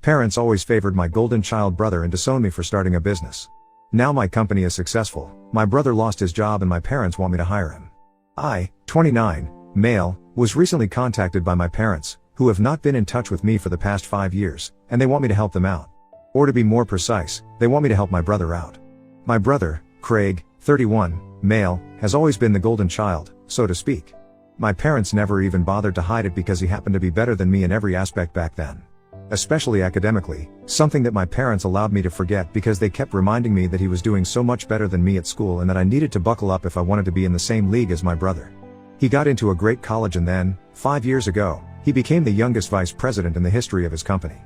Parents always favored my golden child brother and disowned me for starting a business. Now my company is successful, my brother lost his job and my parents want me to hire him. I, 29, male, was recently contacted by my parents, who have not been in touch with me for the past 5 years, and they want me to help them out. Or to be more precise, they want me to help my brother out. My brother, Craig, 31, male, has always been the golden child, so to speak. My parents never even bothered to hide it because he happened to be better than me in every aspect back then. Especially academically, something that my parents allowed me to forget because they kept reminding me that he was doing so much better than me at school and that I needed to buckle up if I wanted to be in the same league as my brother. He got into a great college and then, 5 years ago, he became the youngest vice president in the history of his company.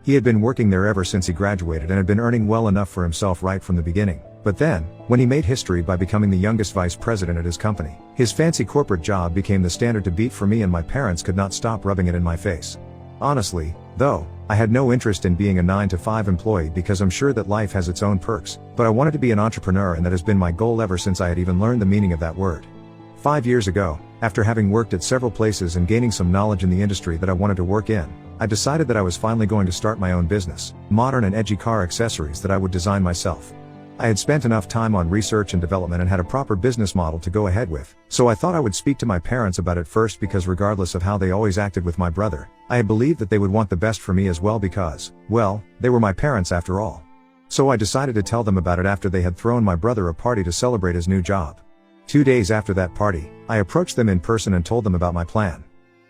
He had been working there ever since he graduated and had been earning well enough for himself right from the beginning. But then, when he made history by becoming the youngest vice president at his company, his fancy corporate job became the standard to beat for me and my parents could not stop rubbing it in my face. Honestly, though, I had no interest in being a 9-to-5 employee because I'm sure that life has its own perks, but I wanted to be an entrepreneur and that has been my goal ever since I had even learned the meaning of that word. 5 years ago, after having worked at several places and gaining some knowledge in the industry that I wanted to work in, I decided that I was finally going to start my own business, modern and edgy car accessories that I would design myself. I had spent enough time on research and development and had a proper business model to go ahead with, so I thought I would speak to my parents about it first because regardless of how they always acted with my brother, I had believed that they would want the best for me as well because, well, they were my parents after all. So I decided to tell them about it after they had thrown my brother a party to celebrate his new job. 2 days after that party, I approached them in person and told them about my plan.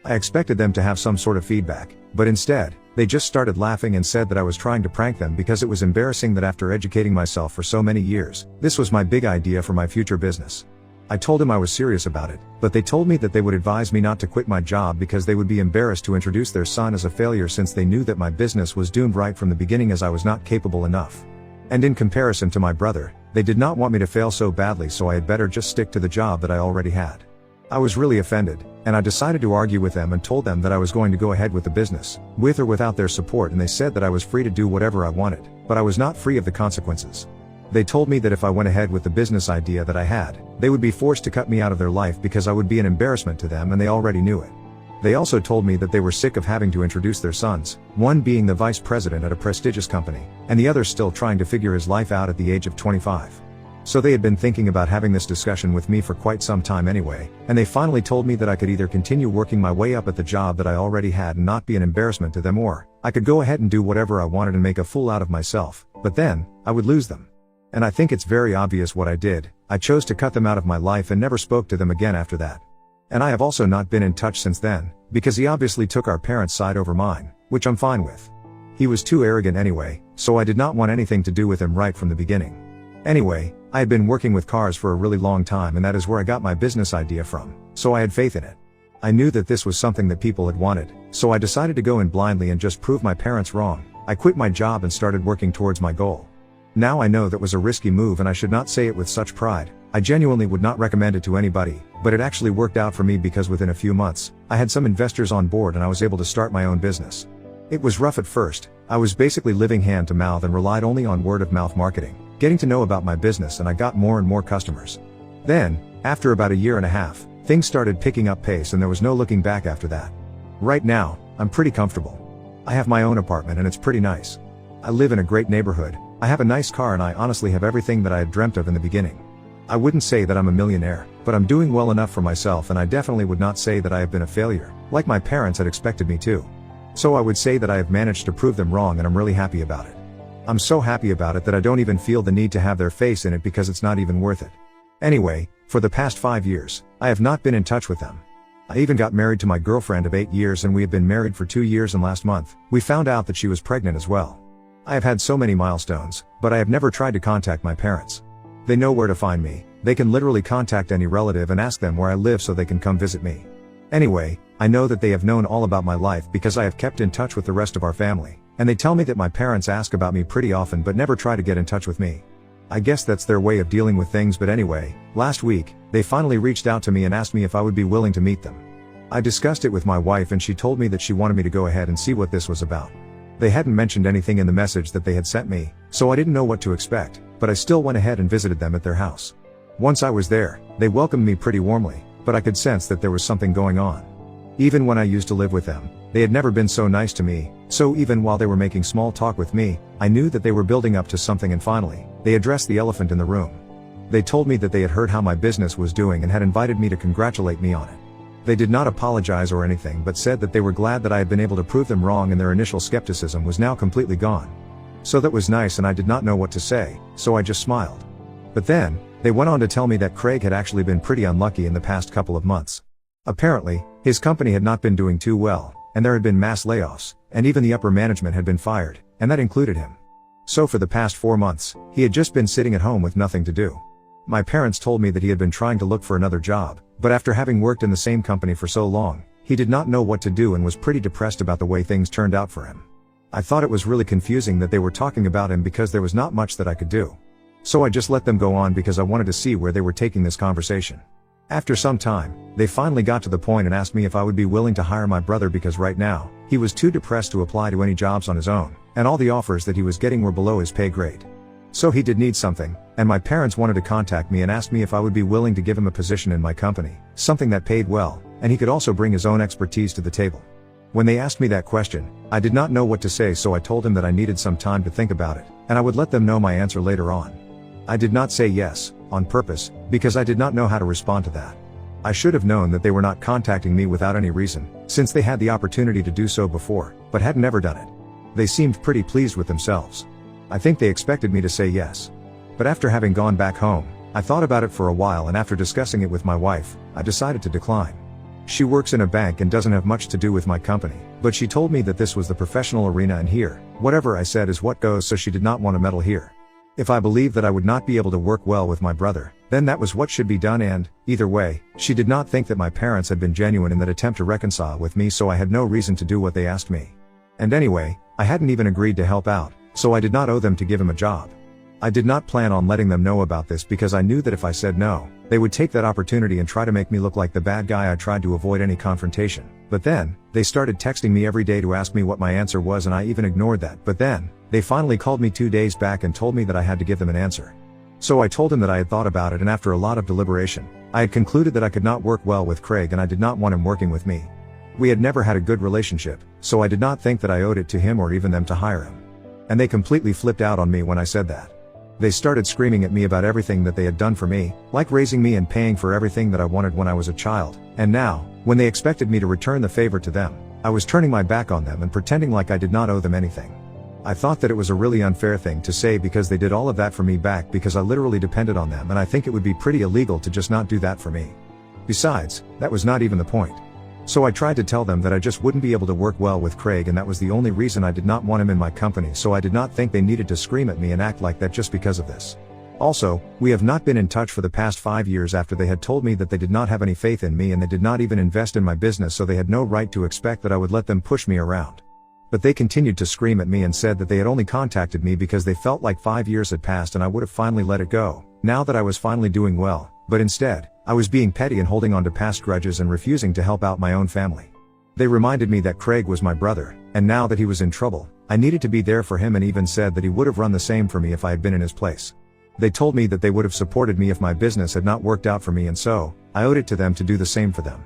I expected them to have some sort of feedback, but instead, they just started laughing and said that I was trying to prank them because it was embarrassing that after educating myself for so many years, this was my big idea for my future business. I told them I was serious about it, but they told me that they would advise me not to quit my job because they would be embarrassed to introduce their son as a failure since they knew that my business was doomed right from the beginning as I was not capable enough. And in comparison to my brother, they did not want me to fail so badly, so I had better just stick to the job that I already had. I was really offended, and I decided to argue with them and told them that I was going to go ahead with the business, with or without their support, and they said that I was free to do whatever I wanted, but I was not free of the consequences. They told me that if I went ahead with the business idea that I had, they would be forced to cut me out of their life because I would be an embarrassment to them and they already knew it. They also told me that they were sick of having to introduce their sons, one being the vice president at a prestigious company, and the other still trying to figure his life out at the age of 25. So they had been thinking about having this discussion with me for quite some time anyway, and they finally told me that I could either continue working my way up at the job that I already had and not be an embarrassment to them, or I could go ahead and do whatever I wanted and make a fool out of myself, but then, I would lose them. And I think it's very obvious what I did. I chose to cut them out of my life and never spoke to them again after that. And I have also not been in touch since then, because he obviously took our parents' side over mine, which I'm fine with. He was too arrogant anyway, so I did not want anything to do with him right from the beginning. Anyway, I had been working with cars for a really long time and that is where I got my business idea from, so I had faith in it. I knew that this was something that people had wanted, so I decided to go in blindly and just prove my parents wrong. I quit my job and started working towards my goal. Now I know that was a risky move and I should not say it with such pride. I genuinely would not recommend it to anybody, but it actually worked out for me because within a few months, I had some investors on board and I was able to start my own business. It was rough at first. I was basically living hand to mouth and relied only on word of mouth marketing, getting to know about my business, and I got more and more customers. Then, after about a year and a half, things started picking up pace and there was no looking back after that. Right now, I'm pretty comfortable. I have my own apartment and it's pretty nice. I live in a great neighborhood, I have a nice car, and I honestly have everything that I had dreamt of in the beginning. I wouldn't say that I'm a millionaire, but I'm doing well enough for myself, and I definitely would not say that I have been a failure, like my parents had expected me to. So I would say that I have managed to prove them wrong and I'm really happy about it. I'm so happy about it that I don't even feel the need to have their face in it because it's not even worth it. Anyway, for the past 5 years, I have not been in touch with them. I even got married to my girlfriend of 8 years and we have been married for 2 years, and last month, we found out that she was pregnant as well. I have had so many milestones, but I have never tried to contact my parents. They know where to find me. They can literally contact any relative and ask them where I live so they can come visit me. Anyway, I know that they have known all about my life because I have kept in touch with the rest of our family, and they tell me that my parents ask about me pretty often but never try to get in touch with me. I guess that's their way of dealing with things, but anyway, last week, they finally reached out to me and asked me if I would be willing to meet them. I discussed it with my wife and she told me that she wanted me to go ahead and see what this was about. They hadn't mentioned anything in the message that they had sent me, so I didn't know what to expect, but I still went ahead and visited them at their house. Once I was there, they welcomed me pretty warmly, but I could sense that there was something going on. Even when I used to live with them, they had never been so nice to me, So even while they were making small talk with me, I knew that they were building up to something, and finally, they addressed the elephant in the room. They told me that they had heard how my business was doing and had invited me to congratulate me on it. They did not apologize or anything, but said that they were glad that I had been able to prove them wrong and their initial skepticism was now completely gone. So that was nice, and I did not know what to say, so I just smiled. But then, they went on to tell me that Craig had actually been pretty unlucky in the past couple of months. Apparently, his company had not been doing too well, and there had been mass layoffs, and even the upper management had been fired, and that included him. So for the past 4 months, he had just been sitting at home with nothing to do. My parents told me that he had been trying to look for another job, but after having worked in the same company for so long, he did not know what to do and was pretty depressed about the way things turned out for him. I thought it was really confusing that they were talking about him because there was not much that I could do. So I just let them go on because I wanted to see where they were taking this conversation. After some time, they finally got to the point and asked me if I would be willing to hire my brother because right now, he was too depressed to apply to any jobs on his own, and all the offers that he was getting were below his pay grade. So he did need something, and my parents wanted to contact me and asked me if I would be willing to give him a position in my company, something that paid well, and he could also bring his own expertise to the table. When they asked me that question, I did not know what to say, so I told him that I needed some time to think about it, and I would let them know my answer later on. I did not say yes, on purpose, because I did not know how to respond to that. I should have known that they were not contacting me without any reason, since they had the opportunity to do so before, but had never done it. They seemed pretty pleased with themselves. I think they expected me to say yes. But after having gone back home, I thought about it for a while, and after discussing it with my wife, I decided to decline. She works in a bank and doesn't have much to do with my company, but she told me that this was the professional arena and here, whatever I said is what goes, so she did not want to meddle here. If I believed that I would not be able to work well with my brother, then that was what should be done, and, either way, she did not think that my parents had been genuine in that attempt to reconcile with me, so I had no reason to do what they asked me. And anyway, I hadn't even agreed to help out, so I did not owe them to give him a job. I did not plan on letting them know about this because I knew that if I said no, they would take that opportunity and try to make me look like the bad guy. I tried to avoid any confrontation. But then, they started texting me every day to ask me what my answer was, and I even ignored that. But then, they finally called me 2 days back and told me that I had to give them an answer. So I told him that I had thought about it, and after a lot of deliberation, I had concluded that I could not work well with Craig and I did not want him working with me. We had never had a good relationship, so I did not think that I owed it to him or even them to hire him. And they completely flipped out on me when I said that. They started screaming at me about everything that they had done for me, like raising me and paying for everything that I wanted when I was a child, and now, when they expected me to return the favor to them, I was turning my back on them and pretending like I did not owe them anything. I thought that it was a really unfair thing to say because they did all of that for me back because I literally depended on them, and I think it would be pretty illegal to just not do that for me. Besides, that was not even the point. So I tried to tell them that I just wouldn't be able to work well with Craig, and that was the only reason I did not want him in my company, so I did not think they needed to scream at me and act like that just because of this. Also, we have not been in touch for the past 5 years after they had told me that they did not have any faith in me and they did not even invest in my business, so they had no right to expect that I would let them push me around. But they continued to scream at me and said that they had only contacted me because they felt like 5 years had passed and I would have finally let it go, now that I was finally doing well, but instead, I was being petty and holding on to past grudges and refusing to help out my own family. They reminded me that Craig was my brother, and now that he was in trouble, I needed to be there for him, and even said that he would have run the same for me if I had been in his place. They told me that they would have supported me if my business had not worked out for me, and so, I owed it to them to do the same for them.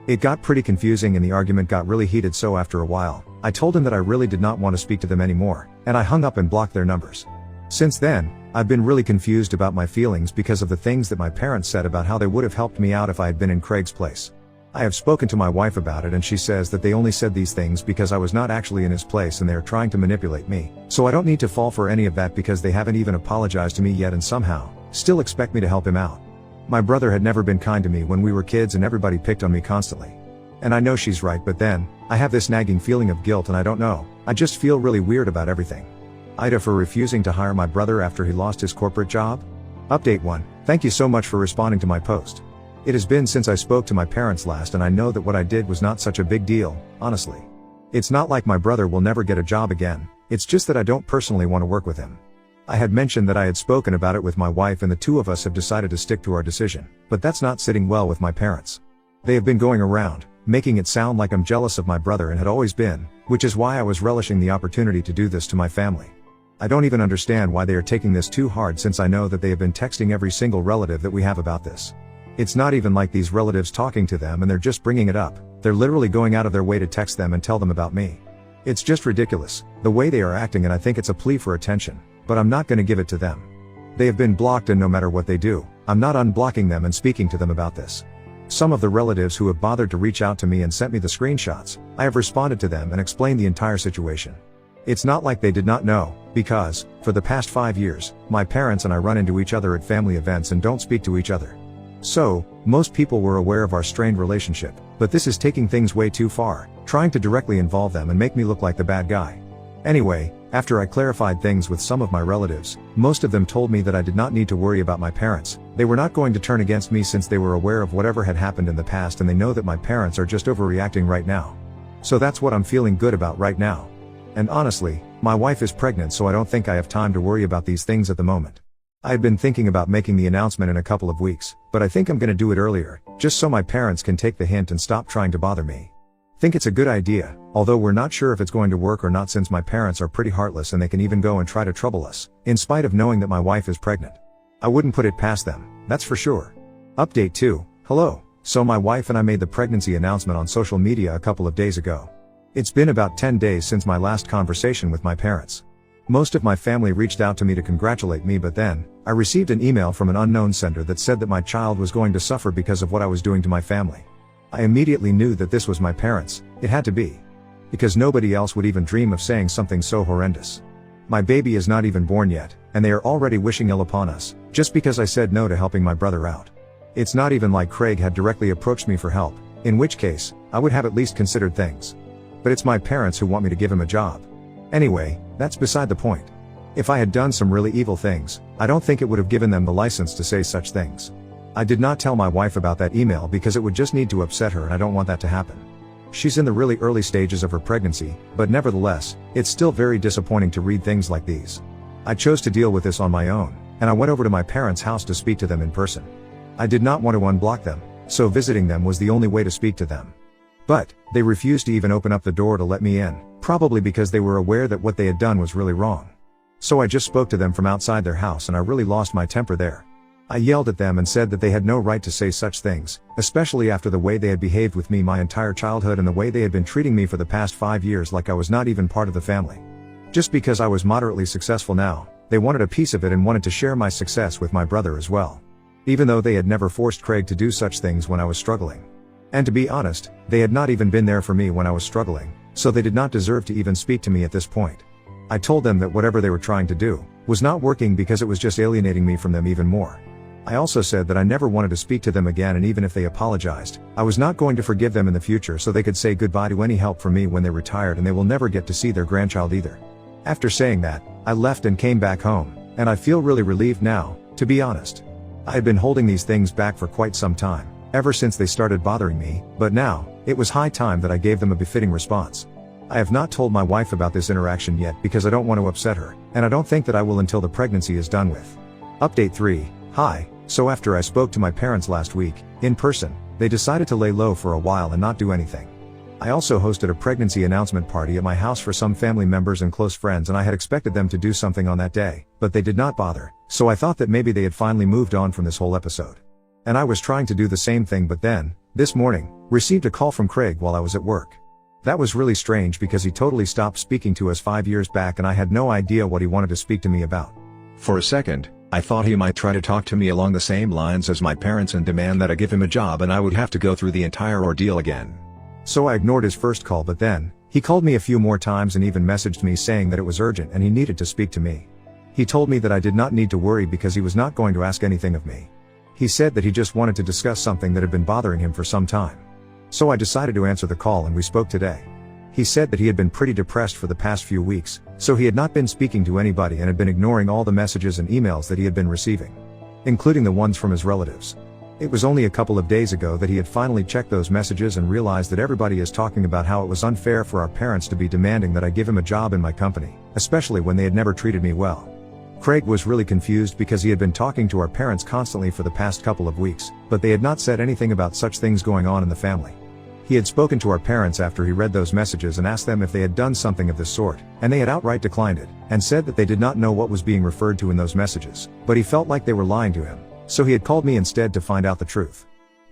It got pretty confusing and the argument got really heated, so after a while, I told them that I really did not want to speak to them anymore, and I hung up and blocked their numbers. Since then, I've been really confused about my feelings because of the things that my parents said about how they would have helped me out if I had been in Craig's place. I have spoken to my wife about it, and she says that they only said these things because I was not actually in his place and they are trying to manipulate me, so I don't need to fall for any of that because they haven't even apologized to me yet and somehow, still expect me to help him out. My brother had never been kind to me when we were kids and everybody picked on me constantly. And I know she's right, but then, I have this nagging feeling of guilt and I don't know, I just feel really weird about everything. Ida for refusing to hire my brother after he lost his corporate job? Update 1. Thank you so much for responding to my post. It has been since I spoke to my parents last, and I know that what I did was not such a big deal, honestly. It's not like my brother will never get a job again, it's just that I don't personally want to work with him. I had mentioned that I had spoken about it with my wife and the two of us have decided to stick to our decision, but that's not sitting well with my parents. They have been going around, making it sound like I'm jealous of my brother and had always been, which is why I was relishing the opportunity to do this to my family. I don't even understand why they are taking this too hard, since I know that they have been texting every single relative that we have about this. It's not even like these relatives talking to them and they're just bringing it up, they're literally going out of their way to text them and tell them about me. It's just ridiculous, the way they are acting, and I think it's a plea for attention, but I'm not gonna give it to them. They have been blocked, and no matter what they do, I'm not unblocking them and speaking to them about this. Some of the relatives who have bothered to reach out to me and sent me the screenshots, I have responded to them and explained the entire situation. It's not like they did not know, because, for the past 5 years, my parents and I run into each other at family events and don't speak to each other. So, most people were aware of our strained relationship, but this is taking things way too far, trying to directly involve them and make me look like the bad guy. Anyway, after I clarified things with some of my relatives, most of them told me that I did not need to worry about my parents. They were not going to turn against me since they were aware of whatever had happened in the past, and they know that my parents are just overreacting right now. So that's what I'm feeling good about right now. And honestly, my wife is pregnant, so I don't think I have time to worry about these things at the moment. I had been thinking about making the announcement in a couple of weeks, but I think I'm gonna do it earlier, just so my parents can take the hint and stop trying to bother me. Think it's a good idea, although we're not sure if it's going to work or not, since my parents are pretty heartless and they can even go and try to trouble us, in spite of knowing that my wife is pregnant. I wouldn't put it past them, that's for sure. Update 2. Hello. So my wife and I made the pregnancy announcement on social media a couple of days ago. It's been about 10 days since my last conversation with my parents. Most of my family reached out to me to congratulate me, but then, I received an email from an unknown sender that said that my child was going to suffer because of what I was doing to my family. I immediately knew that this was my parents. It had to be. Because nobody else would even dream of saying something so horrendous. My baby is not even born yet, and they are already wishing ill upon us, just because I said no to helping my brother out. It's not even like Craig had directly approached me for help, in which case, I would have at least considered things. But it's my parents who want me to give him a job. Anyway, that's beside the point. If I had done some really evil things, I don't think it would have given them the license to say such things. I did not tell my wife about that email because it would just need to upset her, and I don't want that to happen. She's in the really early stages of her pregnancy, but nevertheless, it's still very disappointing to read things like these. I chose to deal with this on my own, and I went over to my parents' house to speak to them in person. I did not want to unblock them, so visiting them was the only way to speak to them. But, they refused to even open up the door to let me in, probably because they were aware that what they had done was really wrong. So I just spoke to them from outside their house, and I really lost my temper there. I yelled at them and said that they had no right to say such things, especially after the way they had behaved with me my entire childhood and the way they had been treating me for the past 5 years like I was not even part of the family. Just because I was moderately successful now, they wanted a piece of it and wanted to share my success with my brother as well. Even though they had never forced Craig to do such things when I was struggling. And to be honest, they had not even been there for me when I was struggling, so they did not deserve to even speak to me at this point. I told them that whatever they were trying to do was not working because it was just alienating me from them even more. I also said that I never wanted to speak to them again, and even if they apologized, I was not going to forgive them in the future, so they could say goodbye to any help from me when they retired, and they will never get to see their grandchild either. After saying that, I left and came back home, and I feel really relieved now, to be honest. I had been holding these things back for quite some time, ever since they started bothering me, but now, it was high time that I gave them a befitting response. I have not told my wife about this interaction yet because I don't want to upset her, and I don't think that I will until the pregnancy is done with. Update 3. Hi. So after I spoke to my parents last week, in person, they decided to lay low for a while and not do anything. I also hosted a pregnancy announcement party at my house for some family members and close friends, and I had expected them to do something on that day, but they did not bother, so I thought that maybe they had finally moved on from this whole episode. And I was trying to do the same thing, but then, this morning, received a call from Craig while I was at work. That was really strange because he totally stopped speaking to us 5 years back, and I had no idea what he wanted to speak to me about. For a second, I thought he might try to talk to me along the same lines as my parents and demand that I give him a job, and I would have to go through the entire ordeal again. So I ignored his first call, but then, he called me a few more times and even messaged me saying that it was urgent and he needed to speak to me. He told me that I did not need to worry because he was not going to ask anything of me. He said that he just wanted to discuss something that had been bothering him for some time. So I decided to answer the call, and we spoke today. He said that he had been pretty depressed for the past few weeks, so he had not been speaking to anybody and had been ignoring all the messages and emails that he had been receiving, including the ones from his relatives. It was only a couple of days ago that he had finally checked those messages and realized that everybody is talking about how it was unfair for our parents to be demanding that I give him a job in my company, especially when they had never treated me well. Craig was really confused because he had been talking to our parents constantly for the past couple of weeks, but they had not said anything about such things going on in the family. He had spoken to our parents after he read those messages and asked them if they had done something of this sort, and they had outright declined it, and said that they did not know what was being referred to in those messages, but he felt like they were lying to him. So he had called me instead to find out the truth.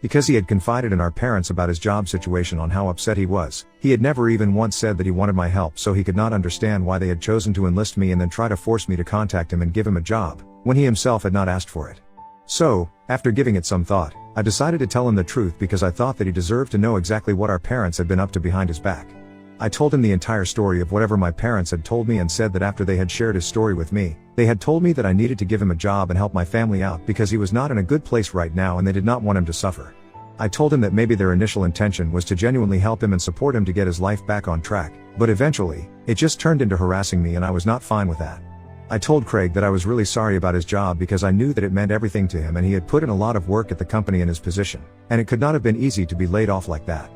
Because he had confided in our parents about his job situation on how upset he was, he had never even once said that he wanted my help, so he could not understand why they had chosen to enlist me and then try to force me to contact him and give him a job, when he himself had not asked for it. So, after giving it some thought, I decided to tell him the truth because I thought that he deserved to know exactly what our parents had been up to behind his back. I told him the entire story of whatever my parents had told me and said that after they had shared his story with me, they had told me that I needed to give him a job and help my family out because he was not in a good place right now and they did not want him to suffer. I told him that maybe their initial intention was to genuinely help him and support him to get his life back on track, but eventually, it just turned into harassing me and I was not fine with that. I told Craig that I was really sorry about his job because I knew that it meant everything to him and he had put in a lot of work at the company in his position, and it could not have been easy to be laid off like that.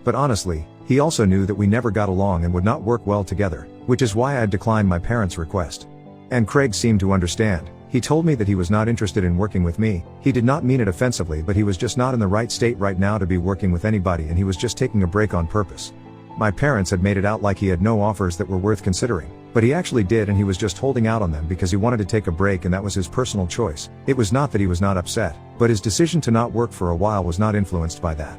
But honestly, he also knew that we never got along and would not work well together, which is why I had declined my parents' request. And Craig seemed to understand. He told me that he was not interested in working with me. He did not mean it offensively, but he was just not in the right state right now to be working with anybody and he was just taking a break on purpose. My parents had made it out like he had no offers that were worth considering, but he actually did and he was just holding out on them because he wanted to take a break and that was his personal choice. It was not that he was not upset, but his decision to not work for a while was not influenced by that.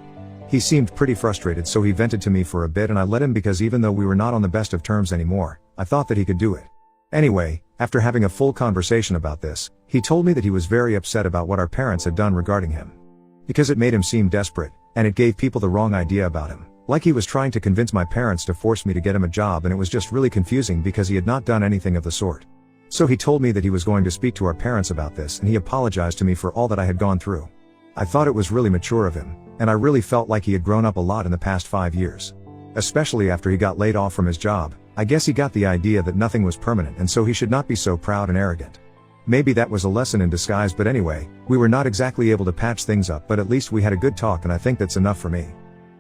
He seemed pretty frustrated, so he vented to me for a bit and I let him because even though we were not on the best of terms anymore, I thought that he could do it. Anyway, after having a full conversation about this, he told me that he was very upset about what our parents had done regarding him. Because it made him seem desperate, and it gave people the wrong idea about him. Like he was trying to convince my parents to force me to get him a job and it was just really confusing because he had not done anything of the sort. So he told me that he was going to speak to our parents about this and he apologized to me for all that I had gone through. I thought it was really mature of him, and I really felt like he had grown up a lot in the past 5 years. Especially after he got laid off from his job. I guess he got the idea that nothing was permanent and so he should not be so proud and arrogant. Maybe that was a lesson in disguise, but anyway, we were not exactly able to patch things up, but at least we had a good talk and I think that's enough for me.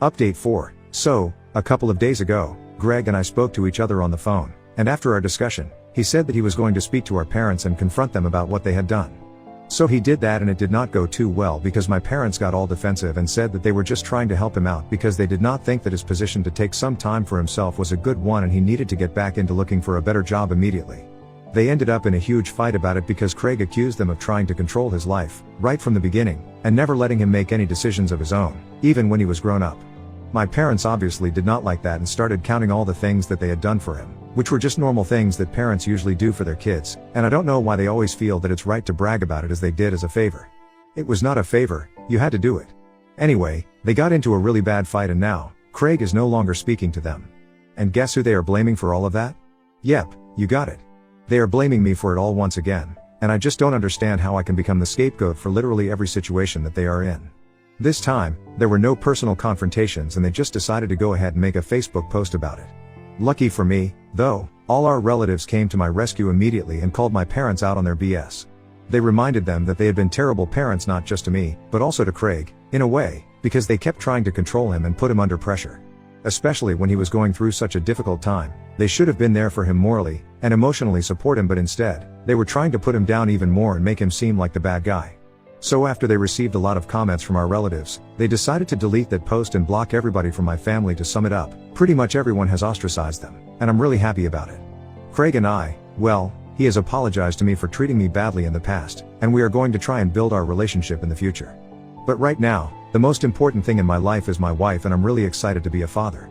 Update 4. So, a couple of days ago, Greg and I spoke to each other on the phone, and after our discussion, he said that he was going to speak to our parents and confront them about what they had done. So he did that and it did not go too well because my parents got all defensive and said that they were just trying to help him out because they did not think that his position to take some time for himself was a good one and he needed to get back into looking for a better job immediately. They ended up in a huge fight about it because Craig accused them of trying to control his life, right from the beginning, and never letting him make any decisions of his own, even when he was grown up. My parents obviously did not like that and started counting all the things that they had done for him, which were just normal things that parents usually do for their kids, and I don't know why they always feel that it's right to brag about it as they did as a favor. It was not a favor, you had to do it. Anyway, they got into a really bad fight and now, Craig is no longer speaking to them. And guess who they are blaming for all of that? Yep, you got it. They are blaming me for it all once again, and I just don't understand how I can become the scapegoat for literally every situation that they are in. This time, there were no personal confrontations and they just decided to go ahead and make a Facebook post about it. Lucky for me, though, all our relatives came to my rescue immediately and called my parents out on their BS. They reminded them that they had been terrible parents not just to me, but also to Craig, in a way, because they kept trying to control him and put him under pressure. Especially when he was going through such a difficult time, they should have been there for him morally and emotionally support him, but instead, they were trying to put him down even more and make him seem like the bad guy. So after they received a lot of comments from our relatives, they decided to delete that post and block everybody from my family. To sum it up, pretty much everyone has ostracized them, and I'm really happy about it. Craig and I, well, he has apologized to me for treating me badly in the past, and we are going to try and build our relationship in the future. But right now, the most important thing in my life is my wife and I'm really excited to be a father.